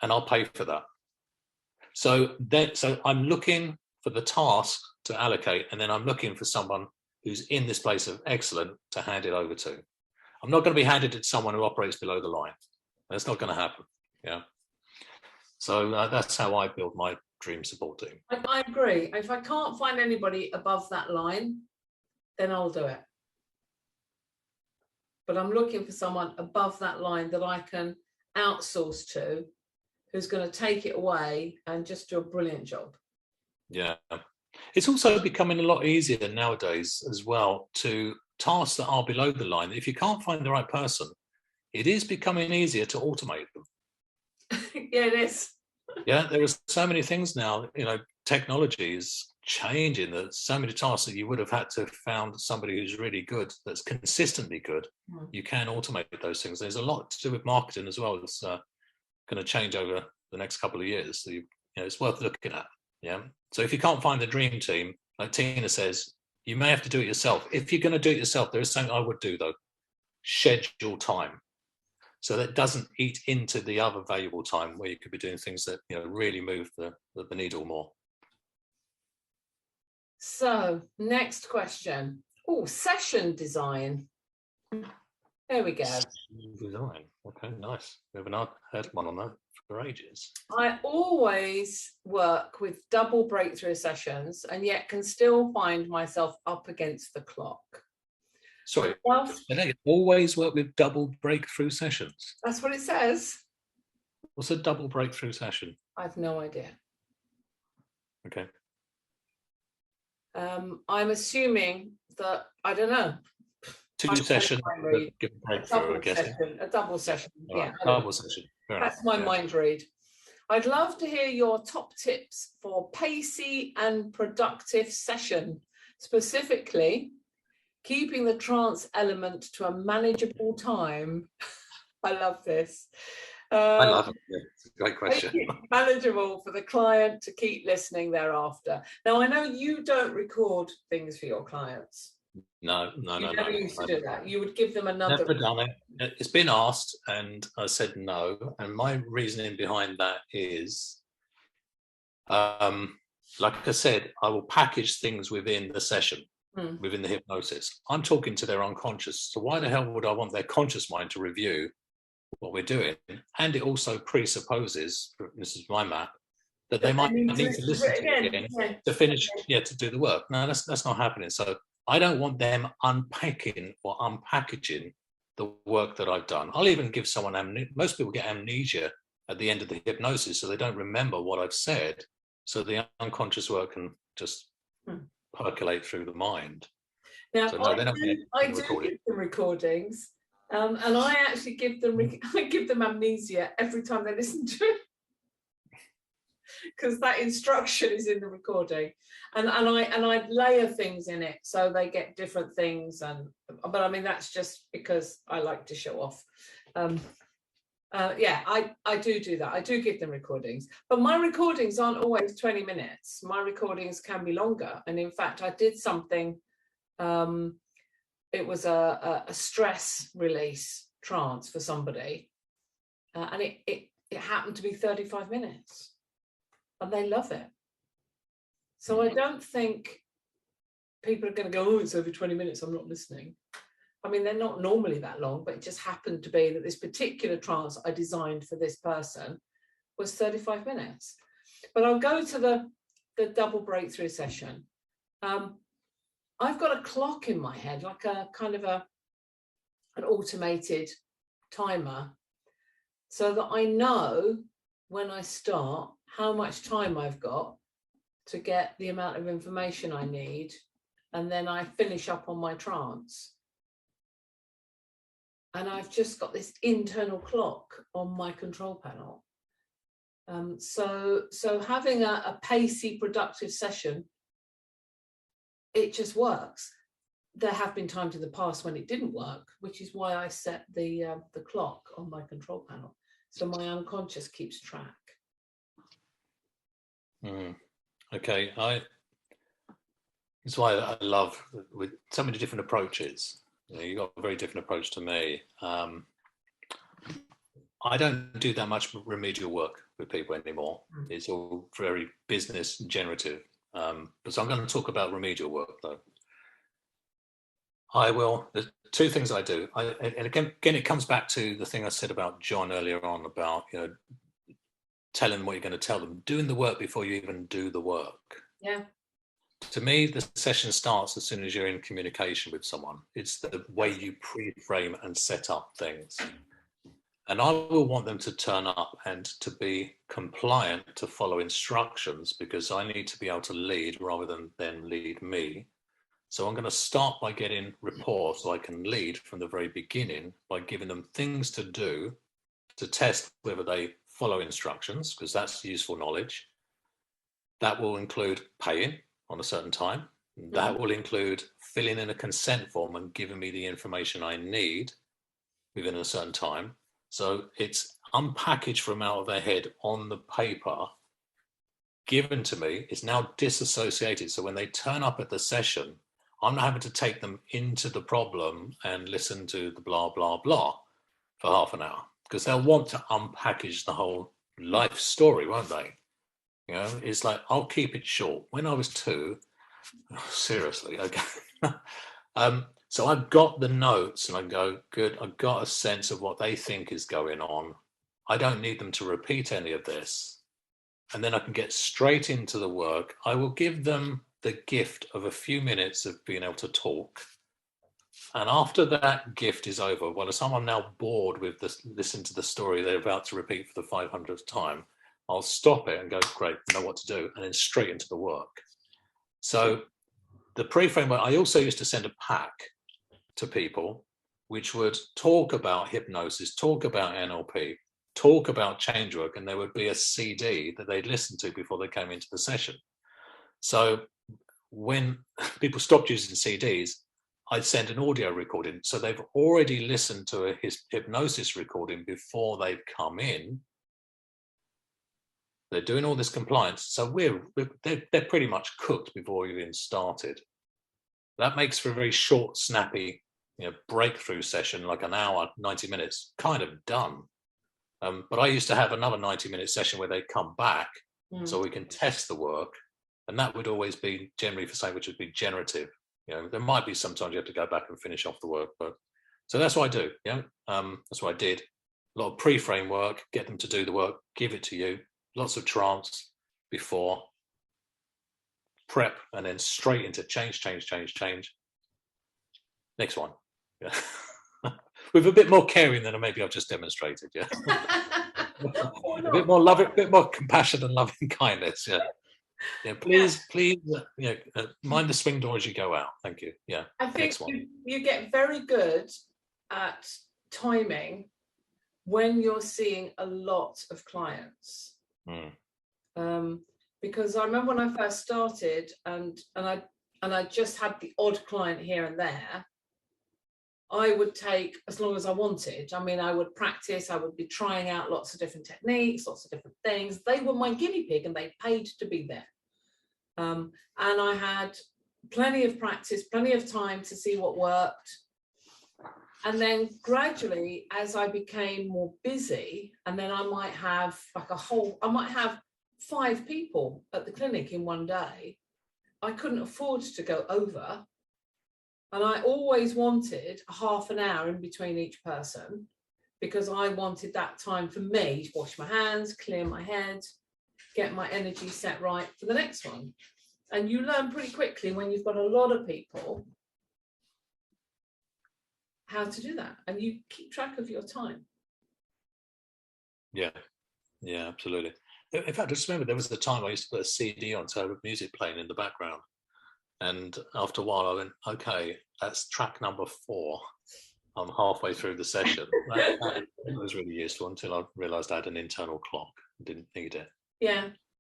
and I'll pay for that. So I'm looking for the task to allocate, and then I'm looking for someone who's in this place of excellent to hand it over to. I'm not going to be handed it to someone who operates below the line. That's not going to happen. Yeah. So that's how I build my dream support team. I agree. If I can't find anybody above that line, then I'll do it. But I'm looking for someone above that line that I can outsource to, who's going to take it away and just do a brilliant job. Yeah. It's also becoming a lot easier nowadays as well to tasks that are below the line. If you can't find the right person, it is becoming easier to automate them. Yeah, it is. Yeah, there are so many things now, technology is changing. There's so many tasks that you would have had to have found somebody who's really good, that's consistently good. You can automate those things. There's a lot to do with marketing as well. It's going to change over the next couple of years. So it's worth looking at. Yeah. So if you can't find the dream team, like Tina says, you may have to do it yourself. If you're going to do it yourself, there is something I would do though: schedule time. So that doesn't eat into the other valuable time where you could be doing things that really move the needle more. So next question. Oh, session design. There we go. Session design. Okay, nice. We haven't heard one on that for ages. I always work with double breakthrough sessions and yet can still find myself up against the clock. Sorry, I always work with double breakthrough sessions. That's what it says. What's a double breakthrough session? I have no idea. Okay. I'm assuming that, I don't know. 2 sessions. A double session. Yeah, double session. That's my mind read. I'd love to hear your top tips for pacey and productive session, specifically keeping the trance element to a manageable time. I love this. I love it. Yeah, it's a great question. Manageable for the client to keep listening thereafter. Now, I know you don't record things for your clients. No. You never used to do that. You would give them another. Never done it. It's been asked, and I said no. And my reasoning behind that is, like I said, I will package things within the session. Within the hypnosis, I'm talking to their unconscious. So why the hell would I want their conscious mind to review what we're doing? And it also presupposes, this is my map, that they might need to listen to it again to finish, to do the work. No, that's not happening. So I don't want them unpacking or unpackaging the work that I've done. I'll even give someone most people get amnesia at the end of the hypnosis, so they don't remember what I've said. So the unconscious work can just percolate through the mind. Now, so I do give them recordings, and I actually give them amnesia every time they listen to it, because that instruction is in the recording, and I layer things in it so they get different things. But I mean, that's just because I like to show off. I do that. I do give them recordings, but my recordings aren't always 20 minutes. My recordings can be longer. And in fact, I did something, it was a stress release trance for somebody. And it happened to be 35 minutes and they love it. So I don't think people are going to go, oh, it's over 20 minutes, I'm not listening. I mean, they're not normally that long, but it just happened to be that this particular trance I designed for this person was 35 minutes. But I'll go to the double breakthrough session. I've got a clock in my head, like a kind of an automated timer, so that I know when I start how much time I've got to get the amount of information I need, and then I finish up on my trance. And I've just got this internal clock on my control panel. So having a pacey, productive session, it just works. There have been times in the past when it didn't work, which is why I set the clock on my control panel, so my unconscious keeps track. Okay, that's why I love with so many different approaches. You've got a very different approach to me. I don't do that much remedial work with people anymore. It's all very business generative. But so I'm going to talk about remedial work though. I will. There's two things I do. And again, it comes back to the thing I said about John earlier on about, telling them what you're going to tell them, doing the work before you even do the work. Yeah. To me, the session starts as soon as you're in communication with someone. It's the way you pre-frame and set up things. And I will want them to turn up and to be compliant to follow instructions, because I need to be able to lead rather than them lead me. So I'm going to start by getting rapport so I can lead from the very beginning by giving them things to do to test whether they follow instructions, because that's useful knowledge. That will include paying on a certain time. That will include filling in a consent form and giving me the information I need within a certain time. So it's unpackaged from out of their head on the paper, given to me. It's now disassociated. So when they turn up at the session, I'm not having to take them into the problem and listen to the blah, blah, blah for half an hour, because they'll want to unpackage the whole life story, won't they? It's like, I'll keep it short. When I was 2, seriously, okay. So I've got the notes and I go, good, I've got a sense of what they think is going on. I don't need them to repeat any of this. And then I can get straight into the work. I will give them the gift of a few minutes of being able to talk. And after that gift is over, by the time I'm now bored with this, listening to the story they're about to repeat for the 500th time, I'll stop it and go, great, I know what to do, and then straight into the work. So the pre-framework, I also used to send a pack to people which would talk about hypnosis, talk about NLP, talk about change work, and there would be a CD that they'd listen to before they came into the session. So when people stopped using CDs, I'd send an audio recording. So they've already listened to a hypnosis recording before they've come in. They're doing all this compliance. So they're pretty much cooked before we've even started. That makes for a very short, snappy, breakthrough session, like an hour, 90 minutes, kind of done. But I used to have another 90-minute session where they'd come back so we can test the work. And that would always be generally for something which would be generative. There might be sometimes you have to go back and finish off the work. But so that's what I do. That's what I did. A lot of pre-frame work, get them to do the work, give it to you. Lots of trance before, prep, and then straight into change. Next one. Yeah. With a bit more caring than maybe I've just demonstrated. Yeah. A bit more love, a bit more compassion and loving kindness. Yeah. Yeah. Please, mind the swing door as you go out. Thank you. Yeah. I think you get very good at timing when you're seeing a lot of clients. Because I remember when I first started, and I just had the odd client here and there, I would take as long as I wanted. I mean, I would practice, I would be trying out lots of different techniques, lots of different things. They were my guinea pig and they paid to be there. And I had plenty of practice, plenty of time to see what worked. And then gradually, as I became more busy, and then I might have I might have 5 people at the clinic in one day. I couldn't afford to go over. And I always wanted a half an hour in between each person, because I wanted that time for me to wash my hands, clear my head, get my energy set right for the next one. And you learn pretty quickly when you've got a lot of people how to do that, and you keep track of your time. Yeah, absolutely. In fact, I just remember there was the time I used to put a CD on, so I had music playing in the background. And after a while, I went, okay, that's track number 4. I'm halfway through the session. That was really useful until I realised I had an internal clock. I didn't need it. Yeah,